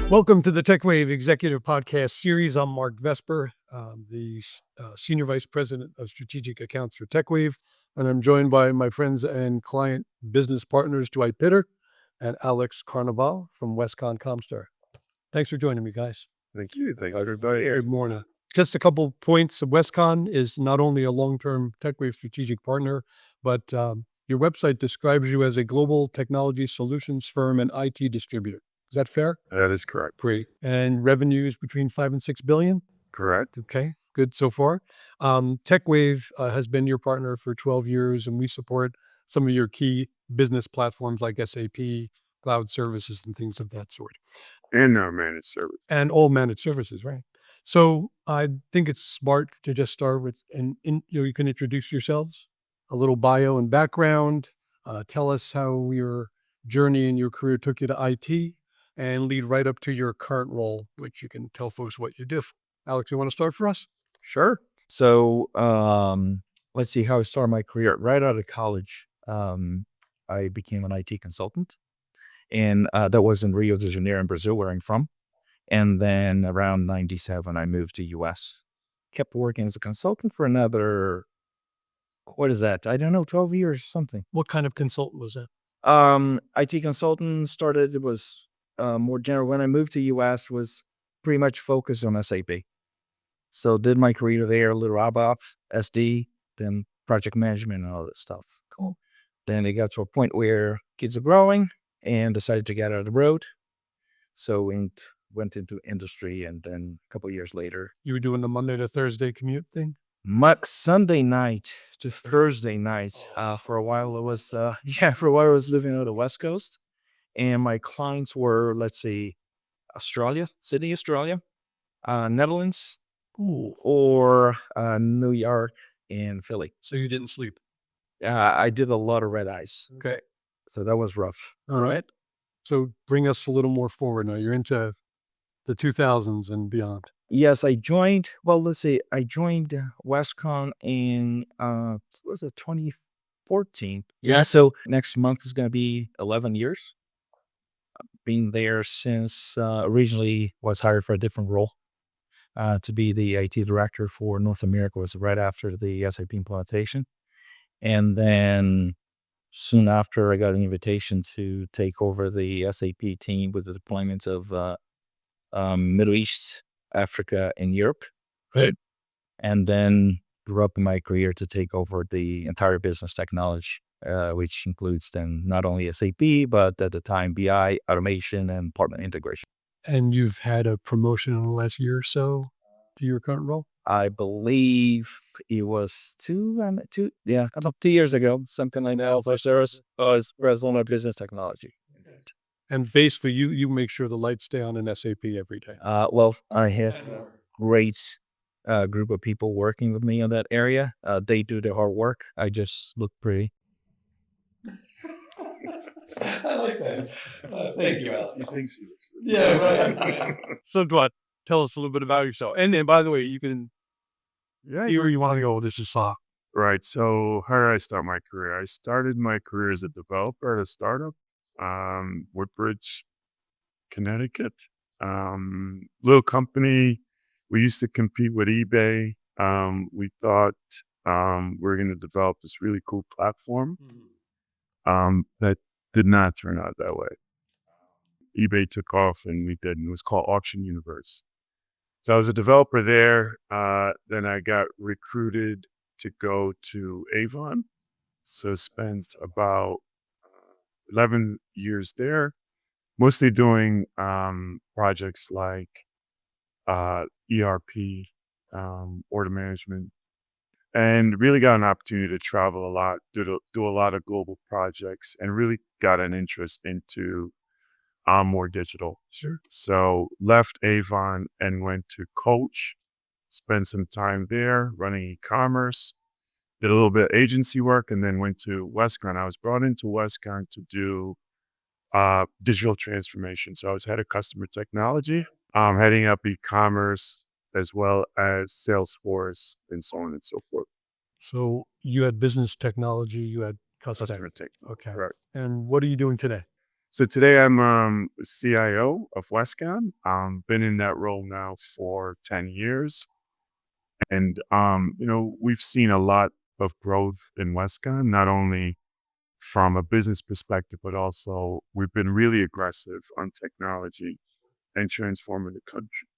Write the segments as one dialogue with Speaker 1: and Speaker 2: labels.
Speaker 1: Welcome to the TechWave Executive Podcast Series. I'm Mark Vesper, the Senior Vice President of Strategic Accounts for TechWave, and I'm joined by my friends and client business partners, Dwight and Alex Carnaval from Wescon-Comstar. Thanks for joining me, guys.
Speaker 2: Thank you. Thank everybody.
Speaker 1: Good morning. Just a couple points. Wescon is not only a long-term TechWave strategic partner, but your website describes you as a global technology solutions firm and IT distributor. Is that fair?
Speaker 2: That is correct.
Speaker 1: Great. And revenues between 5 and 6 billion?
Speaker 2: Correct.
Speaker 1: Okay, good so far. TechWave has been your partner for 12 years, and we support some of your key business platforms like SAP, cloud services, and things of that sort.
Speaker 2: And our managed service.
Speaker 1: And all managed services, right? So I think it's smart to just start with, you can introduce yourselves, a little bio and background, tell us how your journey in your career took you to IT, and lead right up to your current role, which you can tell folks what you do. Alex, you want to start for us?
Speaker 3: Sure. So let's see how I started my career. Right out of college, I became an IT consultant, and that was in Rio de Janeiro in Brazil, where I'm from. And then around 97, I moved to US. Kept working as a consultant for another, what is that? I don't know, 12 years or something.
Speaker 1: What kind of consultant was that?
Speaker 3: IT consultant started, it was more general. When I moved to US, was pretty much focused on SAP. So did my career there, a little ABAP, SD, then project management and all that stuff.
Speaker 1: Cool.
Speaker 3: Then it got to a point where kids are growing and decided to get out of the road. So went into industry, and then a couple of years later.
Speaker 1: You were doing the Monday to Thursday commute thing?
Speaker 3: Sunday night to Thursday night. For a while I was, for a while I was living on the West Coast, and my clients were, let's say, Australia, Sydney, Australia, Netherlands, or New York and Philly.
Speaker 1: So you didn't sleep?
Speaker 3: I did a lot of red eyes.
Speaker 1: Okay.
Speaker 3: So that was rough.
Speaker 1: All right. So bring us a little more forward now. You're into the 2000s and beyond.
Speaker 3: Yes, I joined Wescon in, what was it, 2014? Yeah, so next month is going to be 11 years. Been there since, originally was hired for a different role. To be the IT director for North America was right after the SAP implementation. And then soon after, I got an invitation to take over the SAP team with the deployments of Middle East, Africa, and Europe.
Speaker 1: Right.
Speaker 3: And then grew up in my career to take over the entire business technology, which includes then not only SAP, but at the time BI, automation, and partner integration.
Speaker 1: And you've had a promotion in the last year or so to your current role?
Speaker 3: I believe it was about 2 years ago, something like that. I was president of business technology.
Speaker 1: And basically, you make sure the lights stay on in SAP every day.
Speaker 3: Well, I had a great group of people working with me in that area. They do the hard work. I just look pretty.
Speaker 1: I like that. Thank you, Alex.
Speaker 2: He thinks he was.
Speaker 1: Yeah, right. So, Dwight, tell us a little bit about yourself. And by the way, you can see where you want to go with this is saw.
Speaker 2: Right. So how did I start my career? I started my career as a developer at a startup, Woodbridge, Connecticut. Little company. We used to compete with eBay. We thought we were going to develop this really cool platform. That did not turn out that way. eBay took off and we didn't. It was called Auction Universe. So I was a developer there. Then I got recruited to go to Avon. So spent about 11 years there, mostly doing projects like ERP, order management, and really got an opportunity to travel a lot, do a lot of global projects, and really got an interest into more digital.
Speaker 1: Sure.
Speaker 2: So left Avon and went to Coach, spent some time there running e-commerce, did a little bit of agency work, and then went to Wescon. I was brought into Wescon to do digital transformation. So I was head of customer technology, heading up e-commerce, as well as Salesforce and so on and so forth.
Speaker 1: So you had business technology, you had customer
Speaker 2: tech.
Speaker 1: Okay.
Speaker 2: Correct.
Speaker 1: And what are you doing today?
Speaker 2: So today I'm CIO of Wescon. Been in that role now for 10 years. And, we've seen a lot of growth in Wescon, not only from a business perspective, but also we've been really aggressive on technology and transforming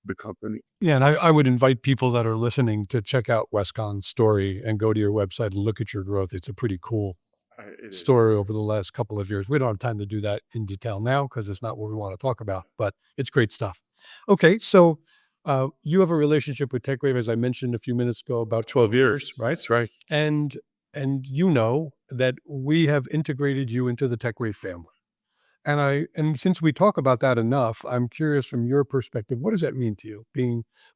Speaker 2: the company.
Speaker 1: Yeah, and I would invite people that are listening to check out Wescon's story and go to your website and look at your growth. It's a pretty cool
Speaker 2: It is.
Speaker 1: story over the last couple of years. We don't have time to do that in detail now because it's not what we want to talk about, but it's great stuff. Okay, so you have a relationship with TechWave, as I mentioned a few minutes ago, about 12 years, right?
Speaker 2: That's right.
Speaker 1: And you know that we have integrated you into the TechWave family. And since we talk about that enough, I'm curious from your perspective, what does that mean to you?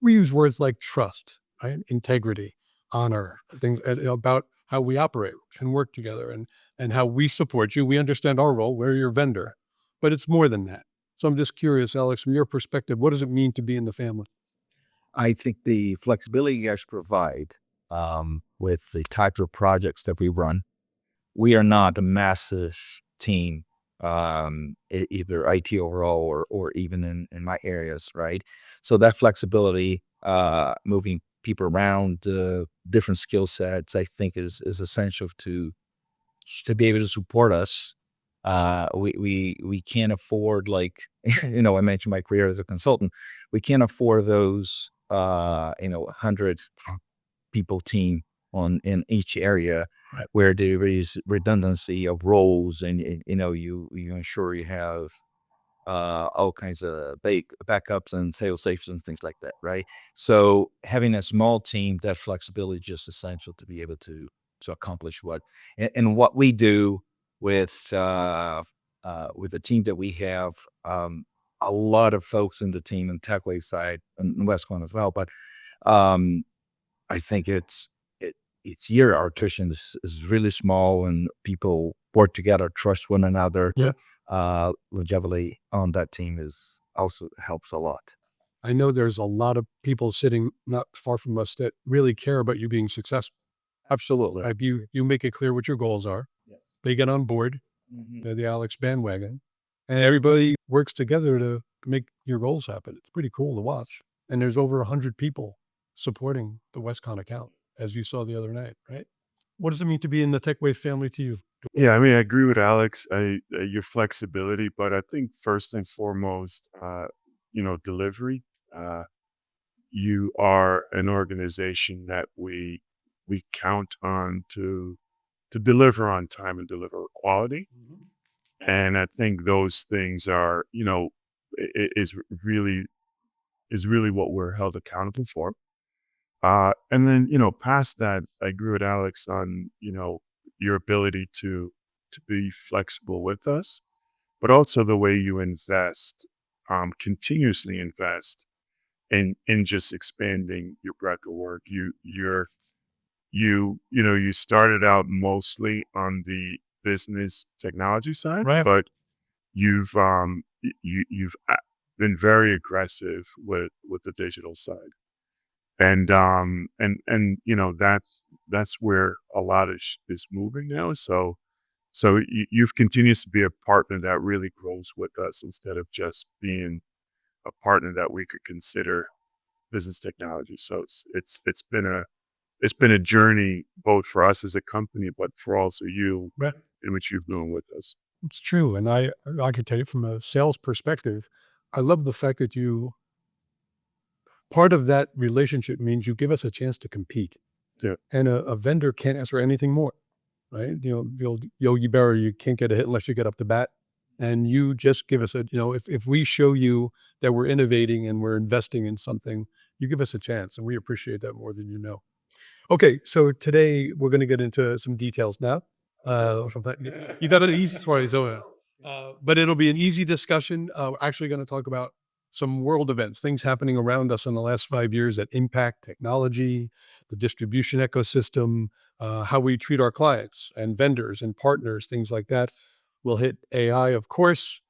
Speaker 1: We use words like trust, right? Integrity, honor, things about how we operate and work together and how we support you. We understand our role. We're your vendor, but it's more than that. So I'm just curious, Alex, from your perspective, what does it mean to be in the family?
Speaker 3: I think the flexibility you guys provide with the types of projects that we run, we are not a massive team, either IT overall or even in my areas, right? So that flexibility, moving people around, different skill sets, I think is essential to be able to support us. We can't afford, like, I mentioned my career as a consultant. We can't afford those 100 people team in each area,
Speaker 1: Right.
Speaker 3: where there is redundancy of roles, and you ensure you have all kinds of backups and fail safes and things like that, right? So having a small team, that flexibility is just essential to be able to accomplish what we do with the team that we have. A lot of folks in the team and TechWave side and Westcon as well, but um, I think it's year our attrition is really small, and people work together, trust one another.
Speaker 1: Yeah.
Speaker 3: Longevity on that team is also helps a lot.
Speaker 1: I know there's a lot of people sitting not far from us that really care about you being successful.
Speaker 3: Absolutely.
Speaker 1: You make it clear what your goals are.
Speaker 3: Yes.
Speaker 1: They get on board.
Speaker 3: Mhm.
Speaker 1: They're the Alex bandwagon, and everybody works together to make your goals happen. It's pretty cool to watch. And there's over 100 people supporting the Wescon account, as you saw the other night, right? What does it mean to be in the TechWave family to you?
Speaker 2: Yeah, I mean, I agree with Alex. Your flexibility, but I think first and foremost, delivery. Uh, you are an organization that we count on to deliver on time and deliver quality. And I think those things are, is really what we're held accountable for. And then, past that, I agree with Alex on, your ability to be flexible with us, but also the way you invest, continuously invest in just expanding your breadth of work. You started out mostly on the business technology side,
Speaker 1: Right.
Speaker 2: but you've been very aggressive with the digital side. And that's where a lot is moving now. So you've continued to be a partner that really grows with us instead of just being a partner that we could consider business technology. So it's been a journey both for us as a company, but for also you,
Speaker 1: Right.
Speaker 2: in which you've been with us.
Speaker 1: It's true. And I could tell you from a sales perspective, I love the fact that part of that relationship means you give us a chance to compete.
Speaker 2: Yeah.
Speaker 1: And a vendor can't ask for anything more, right? The old Yogi Berra, you can't get a hit unless you get up to bat. And you just give us if we show you that we're innovating and we're investing in something, you give us a chance. And we appreciate that more than you know. Okay, so today we're going to get into some details now. You got an easy story, so but it'll be an easy discussion. We're actually going to talk about some world events, things happening around us in the last 5 years that impact technology, the distribution ecosystem, how we treat our clients and vendors and partners, things like that. We'll hit AI, of course,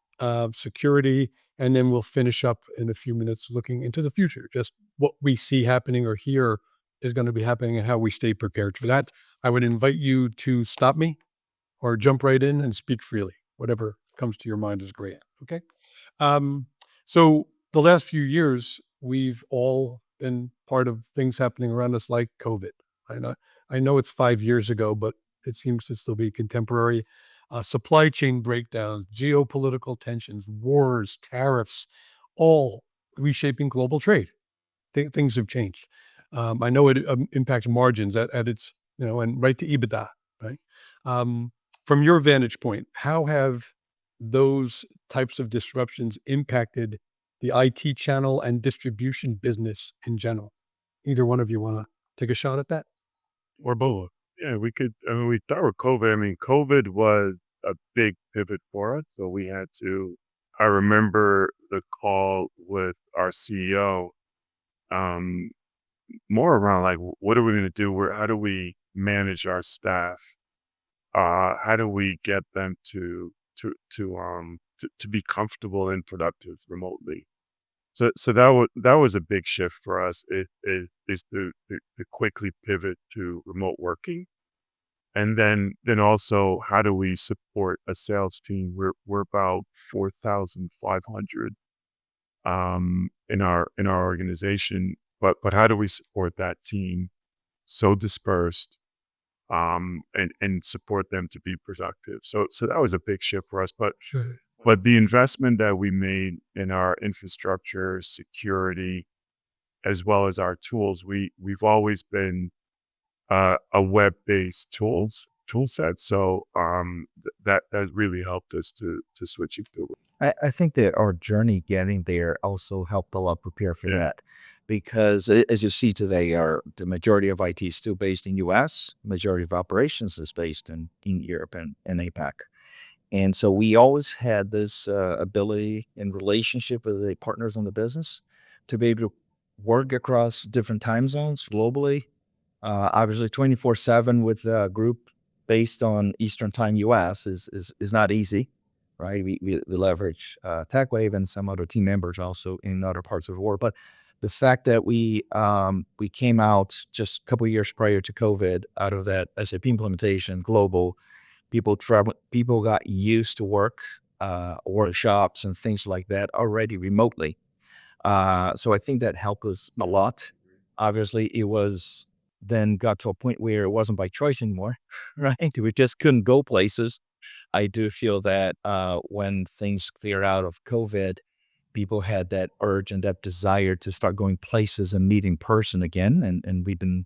Speaker 1: security, and then we'll finish up in a few minutes looking into the future, just what we see happening or hear is going to be happening and how we stay prepared for that. I would invite you to stop me or jump right in and speak freely, whatever comes to your mind is great. Okay. So the last few years, we've all been part of things happening around us like COVID. I know it's 5 years ago, but it seems to still be contemporary. Supply chain breakdowns, geopolitical tensions, wars, tariffs, all reshaping global trade. Things have changed. I know it impacts margins at its, and right to EBITDA, right? Um, from your vantage point, how have those types of disruptions impacted the IT channel and distribution business in general? Either one of you want to take a shot at that?
Speaker 2: Or both. Yeah, we could. I mean, we start with COVID. I mean, COVID was a big pivot for us. So we had to. I remember the call with our CEO, um, more around like, what are we going to do? How do we manage our staff? How do we get them to be comfortable and productive remotely? So that was a big shift for us. Is to quickly pivot to remote working, and then also how do we support a sales team? We're about 4,500 in our organization, but how do we support that team so dispersed, and support them to be productive? So that was a big shift for us, but.
Speaker 1: Sure.
Speaker 2: But the investment that we made in our infrastructure, security, as well as our tools, we've always been a web-based tool set. So that really helped us to switch it to.
Speaker 3: I think that our journey getting there also helped a lot prepare for
Speaker 2: Yeah.
Speaker 3: that. Because as you see today, the majority of IT is still based in US, majority of operations is based in Europe and APAC. And so we always had this ability and relationship with the partners in the business to be able to work across different time zones globally. Obviously, 24/7 with a group based on Eastern Time US is not easy, right? We leverage TechWave and some other team members also in other parts of the world. But the fact that we came out just a couple of years prior to COVID out of that SAP implementation global, people got used to workshops and things like that already remotely. So I think that helped us a lot. Obviously, it was then got to a point where it wasn't by choice anymore, right? We just couldn't go places. I do feel that when things cleared out of COVID, people had that urge and that desire to start going places and meeting person again. And we've been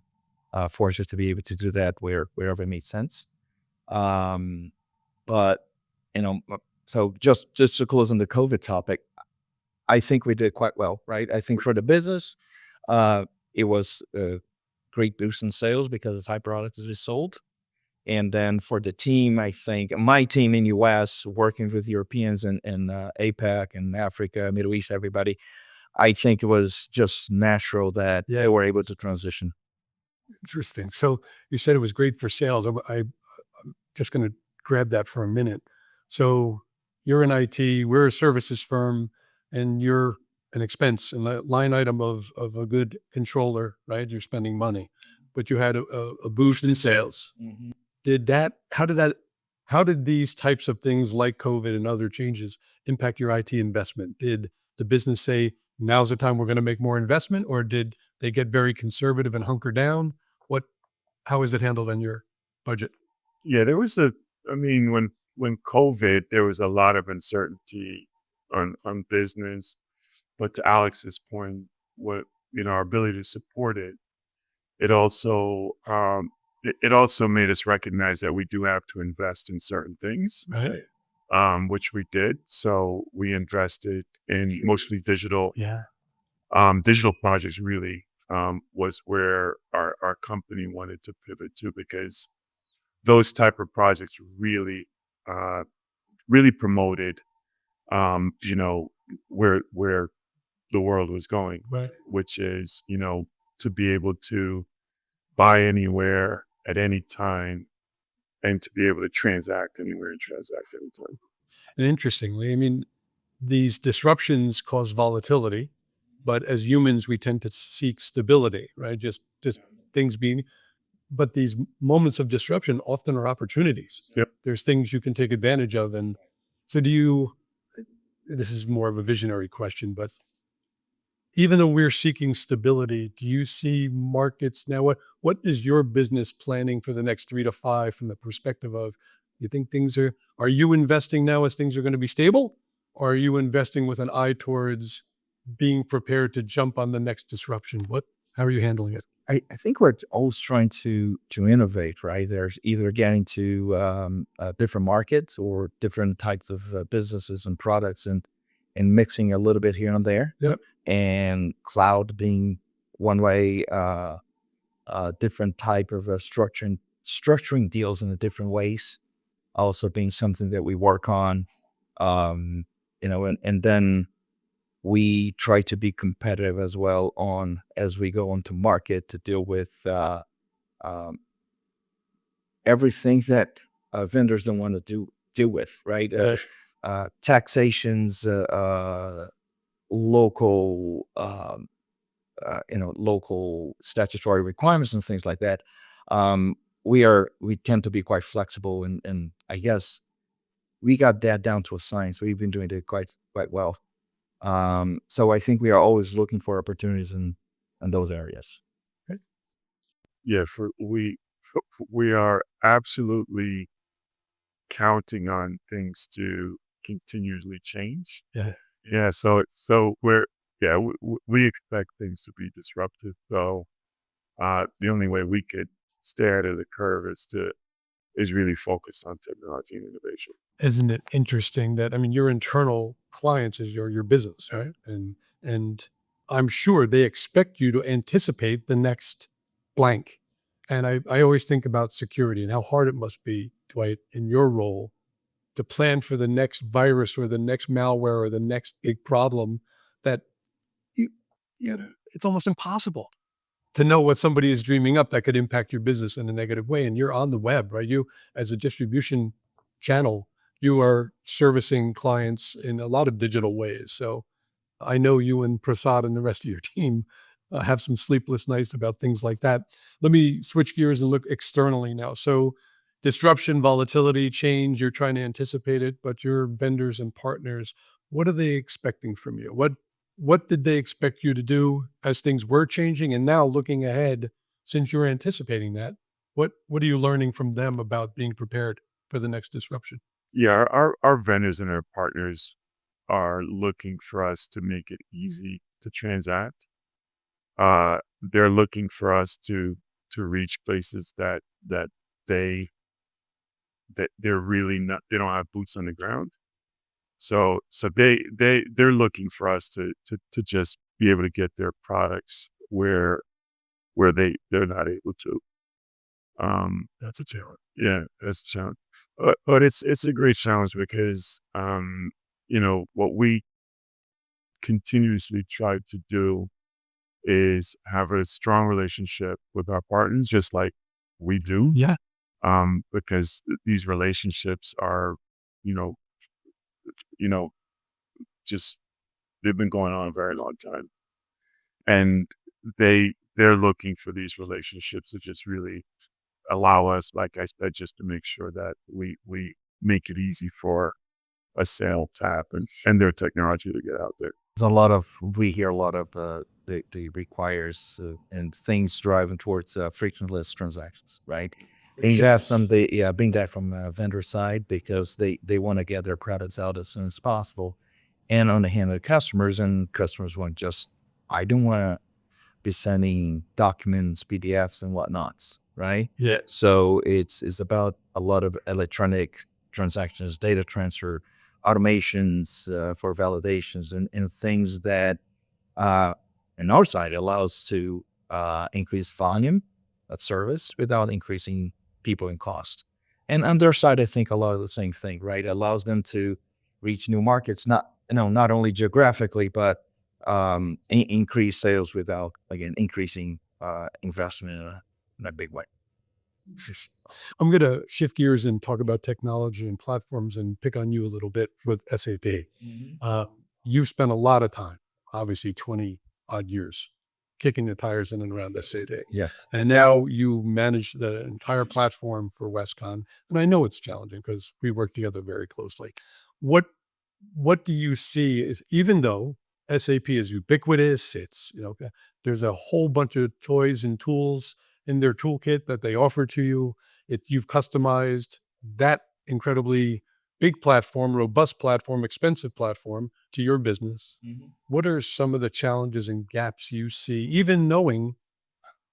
Speaker 3: fortunate to be able to do that wherever it made sense. Um, but so just to close on the COVID topic, I think we did quite well, right? I think for the business, it was a great boost in sales because the type of products we sold. And then for the team, I think my team in US working with Europeans and APAC and Africa, Middle East, everybody, I think it was just natural that they were able to transition.
Speaker 1: Interesting. So you said it was great for sales. I'm just going to grab that for a minute. So you're in IT, we're a services firm, and you're an expense and line item of a good controller, right? You're spending money, but you had a boost in sales.
Speaker 3: Mhm.
Speaker 1: How did these types of things like COVID and other changes impact your IT investment? Did the business say, now's the time we're going to make more investment, or did they get very conservative and hunker down? How is it handled on your budget?
Speaker 2: Yeah, there was I mean, when COVID, there was a lot of uncertainty on business. But to Alex's point, our ability to support it, it also it also made us recognize that we do have to invest in certain things,
Speaker 1: Right.
Speaker 2: which we did. So we invested in mostly digital.
Speaker 1: Yeah.
Speaker 2: Digital projects really was where our company wanted to pivot to, because those type of projects uh, really promoted, where the world was going,
Speaker 1: Right.
Speaker 2: which is, to be able to buy anywhere at any time, and to be able to transact anywhere and transact anytime.
Speaker 1: And interestingly, I mean, these disruptions cause volatility, but as humans, we tend to seek stability, right? Just things being, but these moments of disruption often are opportunities.
Speaker 2: Yep.
Speaker 1: There's things you can take advantage of, and So this is more of a visionary question, but even though we're seeking stability, do you see markets now? What is your business planning for the next 3 to 5 from the perspective of, you think are you investing now as things are going to be stable? Or are you investing with an eye towards being prepared to jump on the next disruption? How are you handling it?
Speaker 3: I think we're always trying to innovate, right? There's either getting to different markets or different types of businesses and products, and mixing a little bit here and there.
Speaker 1: Yep.
Speaker 3: And cloud being one way, different type of structuring deals in a different ways, also being something that we work on. And then we try to be competitive as well as we go onto market to deal with um, everything that vendors don't want to deal with, right? Taxations, local, local statutory requirements and things like that. We tend to be quite flexible, and I guess we got that down to a science. We've been doing it quite well. So I think we are always looking for opportunities in those areas.
Speaker 2: Yeah, we are absolutely counting on things to continuously change.
Speaker 1: Yeah.
Speaker 2: Yeah, so we expect things to be disruptive. So the only way we could stay ahead of the curve is really focus on technology and innovation.
Speaker 1: Isn't it interesting that, I mean, your internal clients is your business, right? And I'm sure they expect you to anticipate the next blank. And I always think about security and how hard it must be, Dwight, in your role, to plan for the next virus or the next malware or the next big problem that you, it's almost impossible to know what somebody is dreaming up that could impact your business in a negative way. And you're on the web, right? You, as a distribution channel, you are servicing clients in a lot of digital ways. So I know you and Prasad and the rest of your team have some sleepless nights about things like that. Let me switch gears and look externally now. So disruption, volatility, change, you're trying to anticipate it, but your vendors and partners, what are they expecting from you? What did they expect you to do as things were changing? And now looking ahead, since you're anticipating that, what are you learning from them about being prepared for the next disruption?
Speaker 2: Yeah, our vendors and our partners are looking for us to make it easy to transact. They're looking for us to reach places that they that they're really not, they don't have boots on the ground. So they're looking for us to just be able to get their products where they're not able to.
Speaker 1: That's a challenge.
Speaker 2: Yeah, that's a challenge. But it's a great challenge because what we continuously try to do is have a strong relationship with our partners, just like we do.
Speaker 1: Yeah.
Speaker 2: Because these relationships are, you know, you know, just they've been going on a very long time, and they're looking for these relationships to just really allow us, like I said, just to make sure that we make it easy for a sale to happen and their technology to get out there.
Speaker 3: We hear a lot of the requires and things driving towards frictionless transactions, right? Being that from a vendor side, because they want to get their products out as soon as possible. And on the hand of the customers, and customers want I don't want to be sending documents, PDFs and whatnots, right?
Speaker 1: Yeah.
Speaker 3: So it's about a lot of electronic transactions, data transfer, automations for validations, and things that on our side allows to increase volume of service without increasing people in cost. And on their side, I think a lot of the same thing, right? It allows them to reach new markets, not only geographically, but increase sales without, again, increasing investment in a big way.
Speaker 1: I'm going to shift gears and talk about technology and platforms and pick on you a little bit with SAP. You've spent a lot of time, obviously 20 odd years, kicking the tires in and around SAP.
Speaker 3: Yes.
Speaker 1: And now you manage the entire platform for Wescon. And I know it's challenging because we work together very closely. what do you see is, even though SAP is ubiquitous, it's, there's a whole bunch of toys and tools in their toolkit that they offer to you. You've customized that incredibly big platform, robust platform, expensive platform to your business. What are some of the challenges and gaps you see, even knowing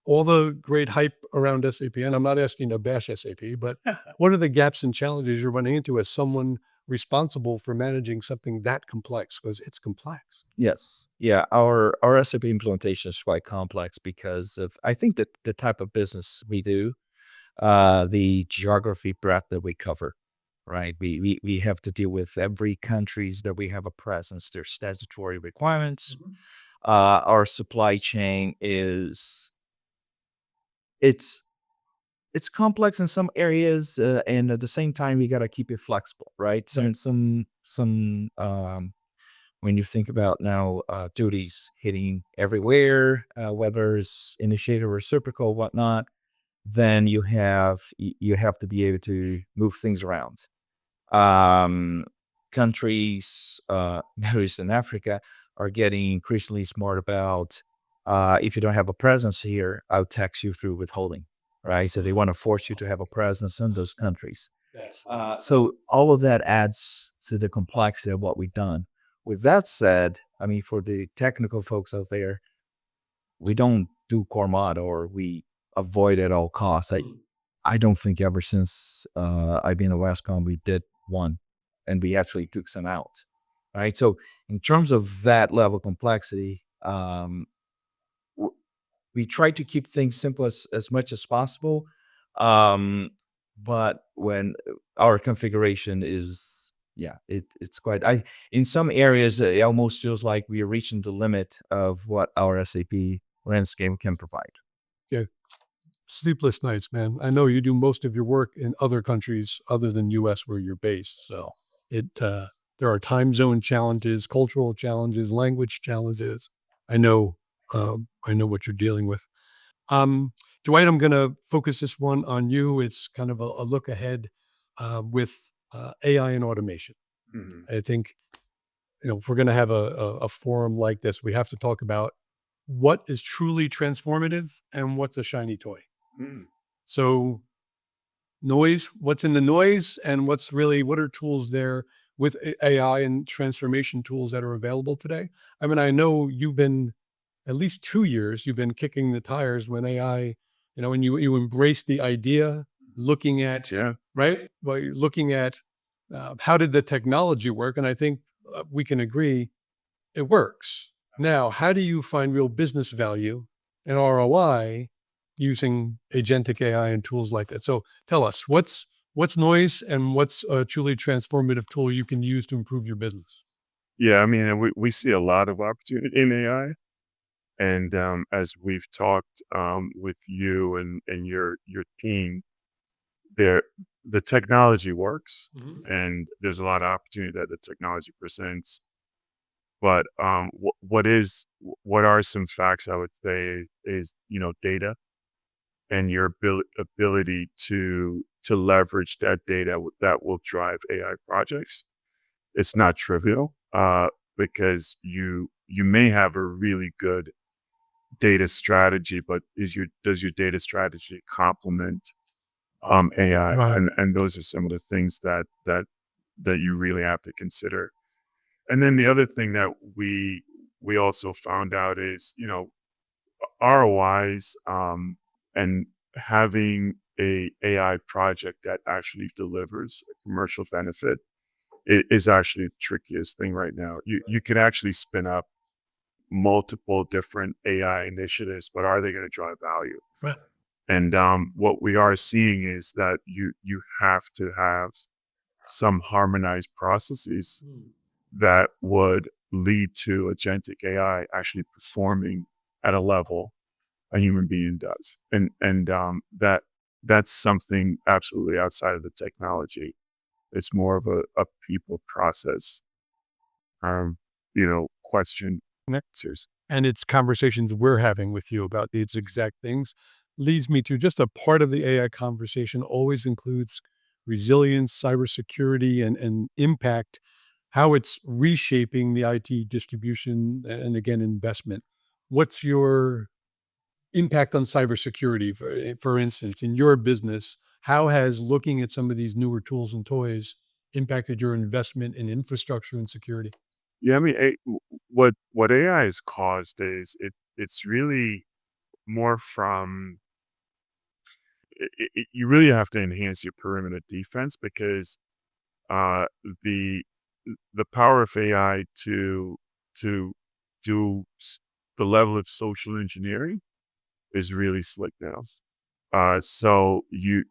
Speaker 1: all the great hype around SAP? And I'm not asking to bash SAP, but what are the gaps and challenges you're running into as someone responsible for managing something that complex? Because it's complex.
Speaker 3: Yes. Yeah. Our SAP implementation is quite complex because of, I think, the type of business we do, the geography breadth that we cover, right? We have to deal with every countries that we have a presence. There's statutory requirements. Our supply chain it's it's complex in some areas, and at the same time, we got to keep it flexible, right? When you think about now, duties hitting everywhere, whether it's initiated or reciprocal, whatnot, then you have to be able to move things around. Um, Countries, Middle East and Africa, are getting increasingly smart about, if you don't have a presence here, I'll tax you through withholding, right? So they want to force you to have a presence in those countries. So all of that adds to the complexity of what we've done. With that said, I mean, for the technical folks out there, we don't do core mod, or we avoid at all costs. I don't think ever since I've been at Wescon we did one, and we actually took some out. Right. So in terms of that level of complexity, we try to keep things simple as much as possible. But when our configuration is, yeah, it's quite, in some areas, it almost feels like we are reaching the limit of what our SAP landscape can provide.
Speaker 1: Yeah. Sleepless nights, man. I know you do most of your work in other countries other than US where you're based. So there are time zone challenges, cultural challenges, language challenges. I know, what you're dealing with. Dwight, I'm going to focus this one on you. It's kind of a look ahead with AI and automation. I think, if we're going to have a forum like this, we have to talk about what is truly transformative and what's a shiny toy. So noise, what's in the noise, and what are tools there with AI and transformation tools that are available today? I mean, I know you've been at least 2 years, you've been kicking the tires when AI, when you embrace the idea, looking at, right? Well, you're looking at how did the technology work? And I think we can agree it works. Now, how do you find real business value and ROI using agentic AI and tools like that? So tell us, what's noise and what's a truly transformative tool you can use to improve your business?
Speaker 2: Yeah, I mean, we see a lot of opportunity in AI. And as we've talked with you and your team, the technology works, and there's a lot of opportunity that the technology presents. But what are some facts I would say is data and your ability to leverage that data that will drive AI projects. It's not trivial because you may have a really good data strategy, but does your data strategy complement AI?
Speaker 1: Right.
Speaker 2: And those are some of the things that you really have to consider. And then the other thing that we also found out is, ROIs and having a AI project that actually delivers a commercial benefit is actually the trickiest thing right now. You can actually spin up multiple different AI initiatives, but are they going to drive value?
Speaker 1: Right.
Speaker 2: And what we are seeing is that you have to have some harmonized processes that would lead to agentic AI actually performing at a level a human being does. And that's something absolutely outside of the technology. It's more of a people process, question answers.
Speaker 1: And it's conversations we're having with you about these exact things leads me to just a part of the AI conversation always includes resilience, cybersecurity, and impact. how it's reshaping the IT distribution and again, investment. What's your impact on cybersecurity, for instance, in your business? How has looking at some of these newer tools and toys impacted your investment in infrastructure and security?
Speaker 2: Yeah, I mean, what AI has caused is it's really more from you really have to enhance your perimeter defense because uh, the the power of AI to do the level of social engineering is really slick now. So you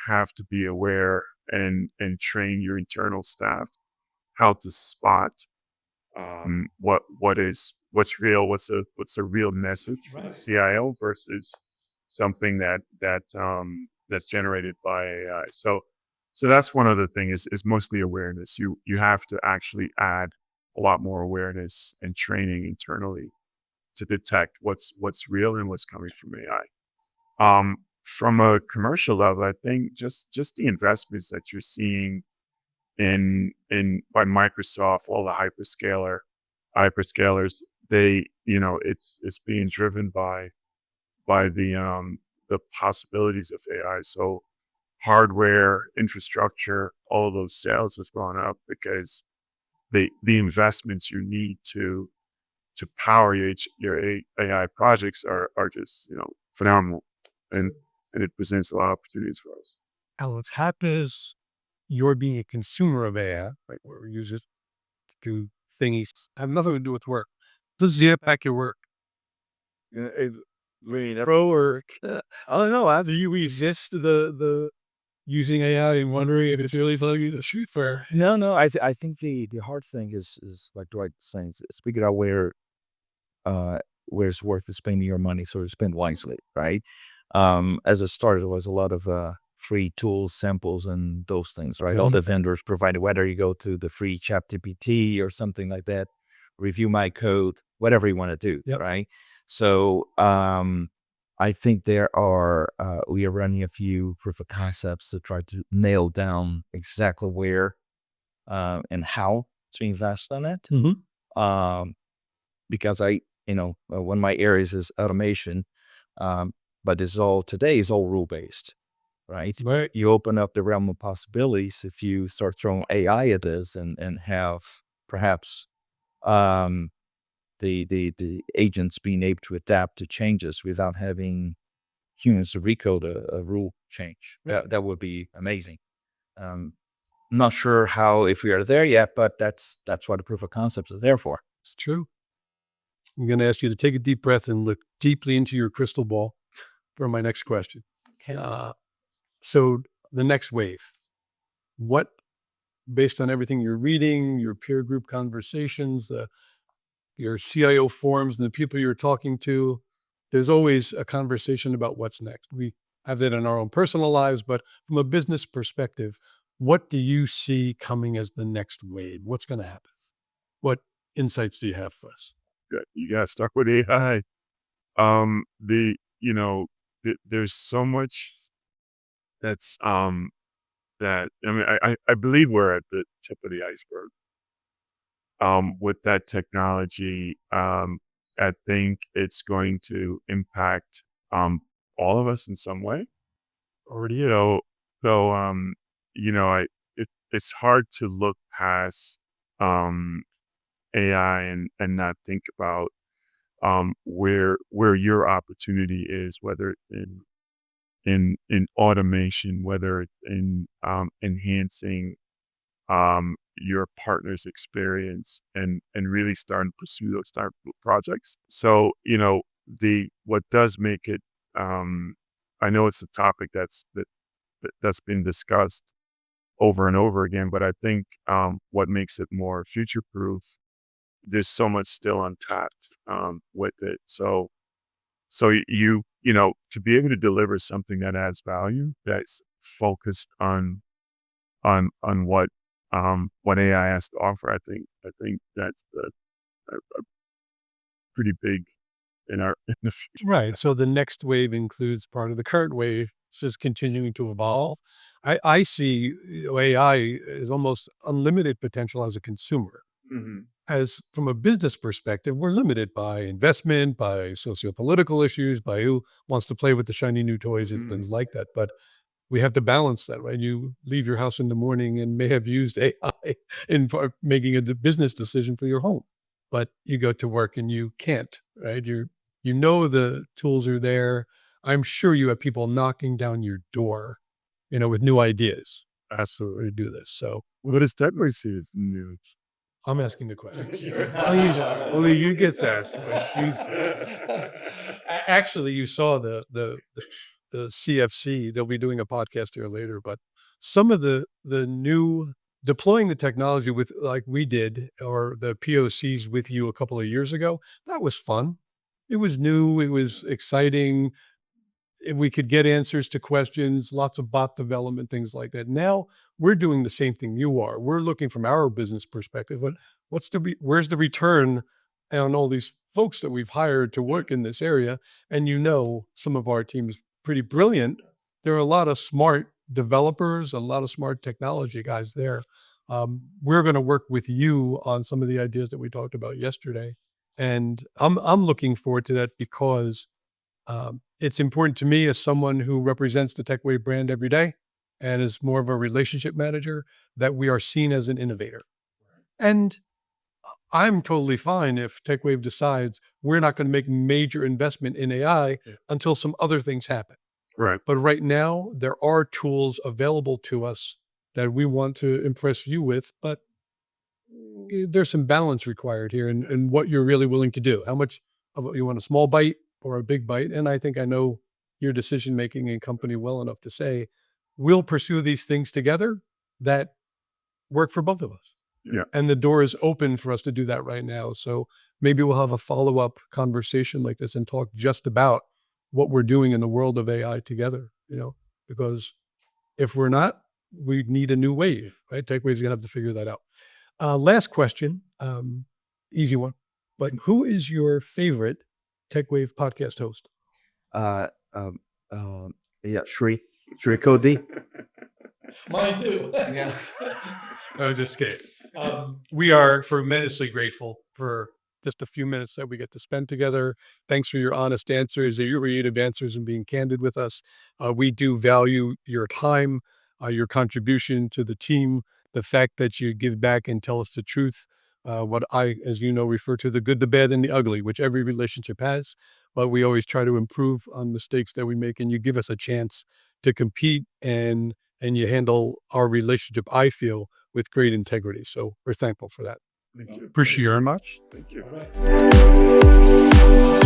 Speaker 2: have to be aware and train your internal staff how to spot what's real, what's a real message from the
Speaker 1: Right.
Speaker 2: CIO versus something that's generated by AI. So that's one other thing is mostly awareness. You have to actually add a lot more awareness and training internally to detect what's real and what's coming from AI. From a commercial level, I think just the investments that you're seeing in by Microsoft, all the hyperscalers, it's being driven by the possibilities of AI. So hardware, infrastructure, all of those sales has gone up because the investments you need to power your AI projects are just phenomenal, and it presents a lot of opportunities for us.
Speaker 1: Alex, how does your being a consumer of AI, like where we use it to do thingies, have nothing to do with work? Does it impact your work? Pro or I don't know. How do you resist the using AI and wondering if it's really telling you the truth? Or
Speaker 3: No. I think the hard thing is like Dwight was saying, is figure out uh where it's worth to spending your money, so to spend wisely, right? As a start, there was a lot of free tools, samples, and those things, right? All the vendors provided, whether you go to the free ChatGPT or something like that, review my code, whatever you want to do,
Speaker 1: Yep.
Speaker 3: right? So I think we are running a few proof of concepts to try to nail down exactly where and how to invest on it. Um, because one of my areas is automation, but today is all rule based, right?
Speaker 1: Right.
Speaker 3: You open up the realm of possibilities if you start throwing AI at this and have perhaps um, the agents being able to adapt to changes without having humans to recode a rule change. That would be amazing. Um, I'm not sure how if we are there yet, but that's what the proof of concepts are there for.
Speaker 1: It's true. I'm going to ask you to take a deep breath and look deeply into your crystal ball for my next question.
Speaker 3: Okay.
Speaker 1: So the next wave, what, based on everything you're reading, your peer group conversations, your CIO forums, and the people you're talking to, there's always a conversation about what's next. We have that in our own personal lives, but from a business perspective, what do you see coming as the next wave? What's going to happen? What insights do you have for us?
Speaker 2: You got to start with AI. The you know there's so much that's that I mean I believe we're at the tip of the iceberg with that technology. I think it's going to impact all of us in some way. Or so I it's hard to look past um AI and not think about where your opportunity is, whether in automation, whether it's in enhancing your partner's experience and really starting to pursue those type of projects. So the what does make it I know it's a topic that's been discussed over and over again, but I think what makes it more future proof, there's so much still untapped with it. So to be able to deliver something that adds value, that's focused on what AI has to offer, I think that's a pretty big in the future.
Speaker 1: Right. So the next wave includes part of the current wave. This is continuing to evolve. I see AI as almost unlimited potential as a consumer. As from a business perspective, we're limited by investment, by socio-political issues, by who wants to play with the shiny new toys and things like that. But we have to balance that, right? You leave your house in the morning and may have used AI in making a business decision for your home, but you go to work and you can't, right? You know the tools are there. I'm sure you have people knocking down your door, with new ideas
Speaker 2: Absolutely.
Speaker 1: to do this. So
Speaker 2: What does TechWave see as new?
Speaker 1: I'm asking the question. Only you get asked. Actually, you saw the CFC. They'll be doing a podcast here later, but some of the new deploying the technology with like we did, or the POCs with you a couple of years ago, that was fun. It was new. It was exciting. We could get answers to questions, lots of bot development, things like that. Now we're doing the same thing you are. We're looking from our business perspective. Where's the return on all these folks that we've hired to work in this area? And some of our team is pretty brilliant. There are a lot of smart developers, a lot of smart technology guys there. We're going to work with you on some of the ideas that we talked about yesterday. And I'm looking forward to that because it's important to me as someone who represents the TechWave brand every day and is more of a relationship manager that we are seen as an innovator. And I'm totally fine if TechWave decides we're not going to make major investment in AI until some other things happen.
Speaker 2: Right.
Speaker 1: But right now, there are tools available to us that we want to impress you with, but there's some balance required here in what you're really willing to do. How much of you want, a small bite or a big bite? And I think I know your decision-making and company well enough to say, we'll pursue these things together that work for both of us.
Speaker 2: Yeah.
Speaker 1: And the door is open for us to do that right now. So maybe we'll have a follow-up conversation like this and talk just about what we're doing in the world of AI together, because if we're not, we need a new wave, right? TechWave's gonna have to figure that out. Last question, easy one, but who is your favorite TechWave podcast host?
Speaker 3: Yeah, Shri Cody.
Speaker 1: Mine too.
Speaker 3: Yeah.
Speaker 1: I was just kidding. We are tremendously grateful for just a few minutes that we get to spend together. Thanks for your honest answers, your creative answers, and being candid with us. We do value your time, your contribution to the team, the fact that you give back and tell us the truth. What I, as you know, refer to the good, the bad, and the ugly, which every relationship has. But we always try to improve on mistakes that we make, and you give us a chance to compete and you handle our relationship, I feel, with great integrity. So we're thankful for that.
Speaker 2: Thank you.
Speaker 1: Appreciate you very much.
Speaker 2: Thank you.
Speaker 1: All right.